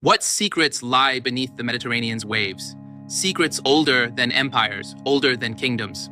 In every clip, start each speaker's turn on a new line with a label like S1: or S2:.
S1: What secrets lie beneath the Mediterranean's waves? Secrets older than empires, older than kingdoms.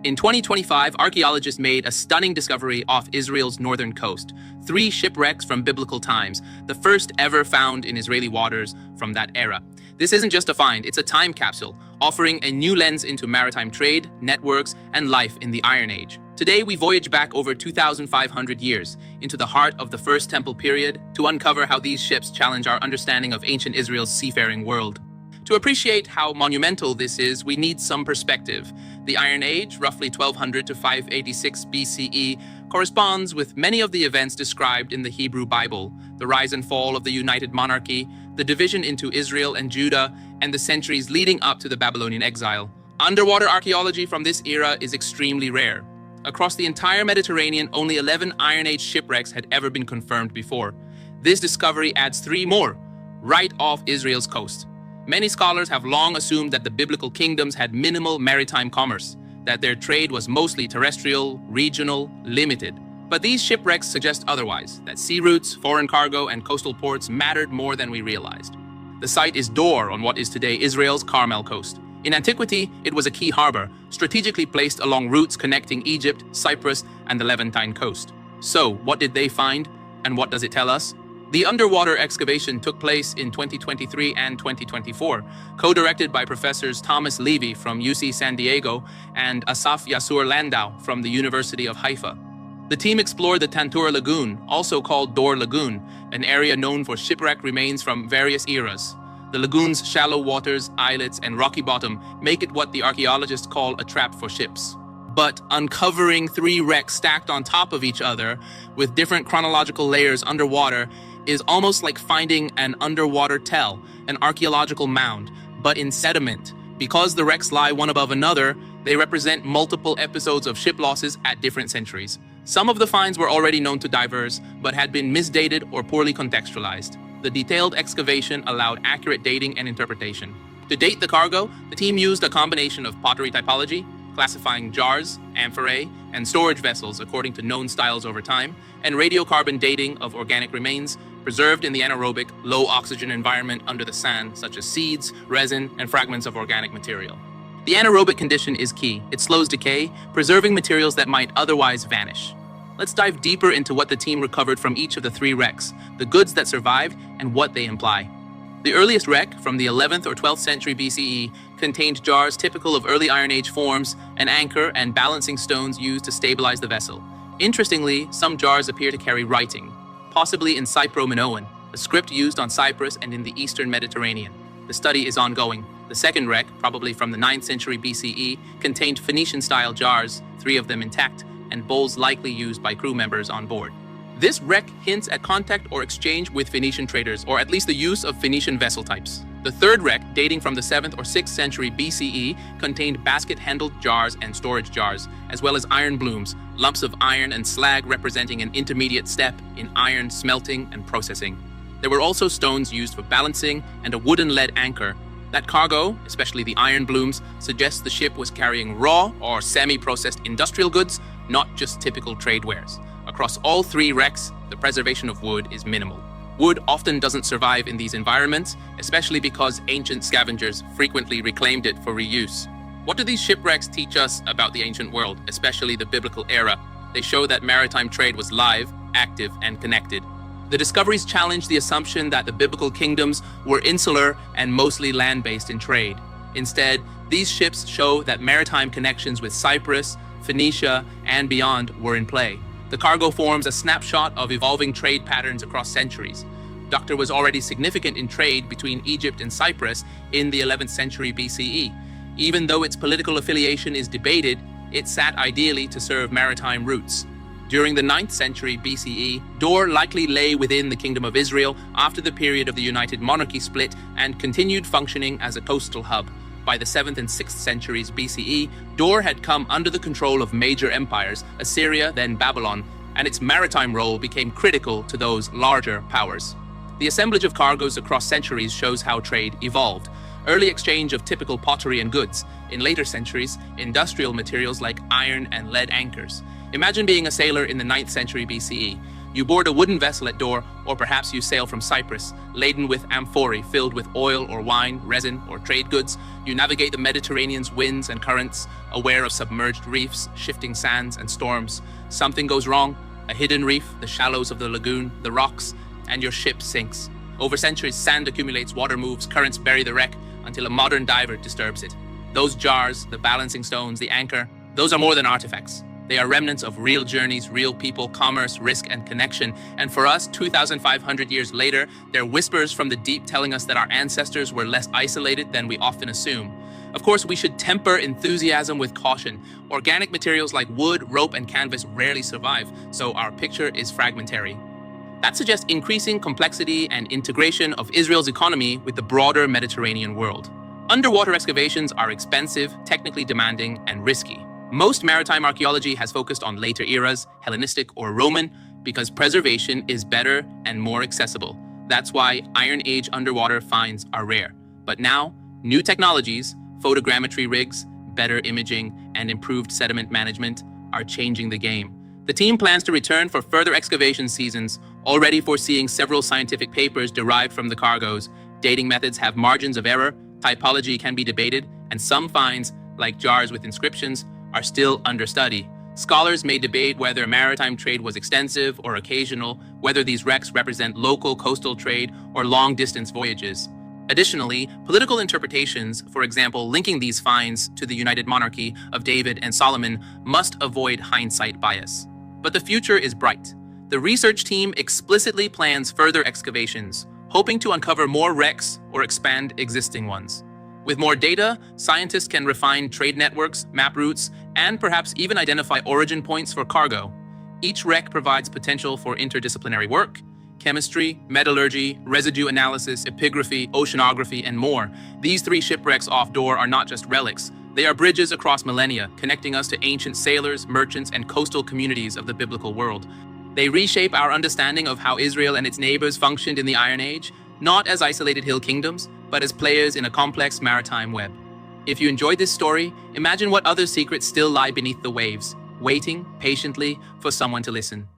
S1: In 2025, archaeologists made a stunning discovery off Israel's northern coast. 3 shipwrecks from biblical times, the first ever found in Israeli waters from that era. This isn't just a find, it's a time capsule, offering a new lens into maritime trade, networks, and life in the Iron Age. Today, we voyage back over 2,500 years into the heart of the First Temple period to uncover how these ships challenge our understanding of ancient Israel's seafaring world. To appreciate how monumental this is, we need some perspective. The Iron Age, roughly 1200 to 586 BCE, corresponds with many of the events described in the Hebrew Bible: the rise and fall of the United Monarchy, the division into Israel and Judah, and the centuries leading up to the Babylonian exile. Underwater archaeology from this era is extremely rare. Across the entire Mediterranean, only 11 Iron Age shipwrecks had ever been confirmed before. This discovery adds 3 more, right off Israel's coast. Many scholars have long assumed that the biblical kingdoms had minimal maritime commerce, that their trade was mostly terrestrial, regional, limited. But these shipwrecks suggest otherwise, that sea routes, foreign cargo, and coastal ports mattered more than we realized. The site is Dor on what is today Israel's Carmel coast. In antiquity, it was a key harbor, strategically placed along routes connecting Egypt, Cyprus, and the Levantine coast. So, what did they find, and what does it tell us? The underwater excavation took place in 2023 and 2024, co-directed by professors Thomas Levy from UC San Diego and Asaf Yassur Landau from the University of Haifa. The team explored the Tantura Lagoon, also called Dor Lagoon, an area known for shipwreck remains from various eras. The lagoon's shallow waters, islets, and rocky bottom make it what the archaeologists call a trap for ships. But uncovering 3 wrecks stacked on top of each other with different chronological layers underwater is almost like finding an underwater tell, an archaeological mound, but in sediment. Because the wrecks lie one above another, they represent multiple episodes of ship losses at different centuries. Some of the finds were already known to divers, but had been misdated or poorly contextualized. The detailed excavation allowed accurate dating and interpretation. To date the cargo, the team used a combination of pottery typology, classifying jars, amphorae, and storage vessels according to known styles over time, and radiocarbon dating of organic remains preserved in the anaerobic, low-oxygen environment under the sand, such as seeds, resin, and fragments of organic material. The anaerobic condition is key. It slows decay, preserving materials that might otherwise vanish. Let's dive deeper into what the team recovered from each of the 3 wrecks, the goods that survived, and what they imply. The earliest wreck, from the 11th or 12th century BCE, contained jars typical of early Iron Age forms, an anchor, and balancing stones used to stabilize the vessel. Interestingly, some jars appear to carry writing, possibly in Cypro-Minoan, a script used on Cyprus and in the eastern Mediterranean. The study is ongoing. The second wreck, probably from the 9th century BCE, contained Phoenician-style jars, 3 of them intact, and bowls likely used by crew members on board. This wreck hints at contact or exchange with Phoenician traders, or at least the use of Phoenician vessel types. The third wreck, dating from the 7th or 6th century BCE, contained basket-handled jars and storage jars, as well as iron blooms, lumps of iron and slag representing an intermediate step in iron smelting and processing. There were also stones used for balancing and a wooden lead anchor. That cargo, especially the iron blooms, suggests the ship was carrying raw or semi-processed industrial goods, not just typical trade wares. Across all 3 wrecks, the preservation of wood is minimal. Wood often doesn't survive in these environments, especially because ancient scavengers frequently reclaimed it for reuse. What do these shipwrecks teach us about the ancient world, especially the biblical era? They show that maritime trade was live, active, and connected. The discoveries challenge the assumption that the biblical kingdoms were insular and mostly land-based in trade. Instead, these ships show that maritime connections with Cyprus, Phoenicia, and beyond were in play. The cargo forms a snapshot of evolving trade patterns across centuries. Doctor was already significant in trade between Egypt and Cyprus in the 11th century BCE. Even though its political affiliation is debated, it sat ideally to serve maritime routes. During the 9th century BCE, Dor likely lay within the Kingdom of Israel after the period of the United Monarchy split and continued functioning as a coastal hub. By the 7th and 6th centuries BCE, Dor had come under the control of major empires, Assyria, then Babylon, and its maritime role became critical to those larger powers. The assemblage of cargoes across centuries shows how trade evolved. Early exchange of typical pottery and goods. In later centuries, industrial materials like iron and lead anchors. Imagine being a sailor in the 9th century BCE. You board a wooden vessel at door, or perhaps you sail from Cyprus, laden with amphorae filled with oil or wine, resin, or trade goods. You navigate the Mediterranean's winds and currents, aware of submerged reefs, shifting sands, and storms. Something goes wrong, a hidden reef, the shallows of the lagoon, the rocks, and your ship sinks. Over centuries, sand accumulates, water moves, currents bury the wreck, until a modern diver disturbs it. Those jars, the balancing stones, the anchor, those are more than artifacts. They are remnants of real journeys, real people, commerce, risk, and connection. And for us, 2,500 years later, they're whispers from the deep telling us that our ancestors were less isolated than we often assume. Of course, we should temper enthusiasm with caution. Organic materials like wood, rope, and canvas rarely survive, so our picture is fragmentary. That suggests increasing complexity and integration of Israel's economy with the broader Mediterranean world. Underwater excavations are expensive, technically demanding, and risky. Most maritime archaeology has focused on later eras, Hellenistic or Roman, because preservation is better and more accessible. That's why Iron Age underwater finds are rare. But now, new technologies, photogrammetry rigs, better imaging, and improved sediment management are changing the game. The team plans to return for further excavation seasons, already foreseeing several scientific papers derived from the cargoes. Dating methods have margins of error, typology can be debated, and some finds, like jars with inscriptions, are still under study. Scholars may debate whether maritime trade was extensive or occasional, whether these wrecks represent local coastal trade or long-distance voyages. Additionally, political interpretations, for example, linking these finds to the united monarchy of David and Solomon, must avoid hindsight bias. But the future is bright. The research team explicitly plans further excavations, hoping to uncover more wrecks or expand existing ones. With more data, scientists can refine trade networks, map routes, and perhaps even identify origin points for cargo. Each wreck provides potential for interdisciplinary work: chemistry, metallurgy, residue analysis, epigraphy, oceanography, and more. These 3 shipwrecks off-door are not just relics. They are bridges across millennia, connecting us to ancient sailors, merchants, and coastal communities of the biblical world. They reshape our understanding of how Israel and its neighbors functioned in the Iron Age, not as isolated hill kingdoms, but as players in a complex maritime web. If you enjoyed this story, imagine what other secrets still lie beneath the waves, waiting patiently for someone to listen.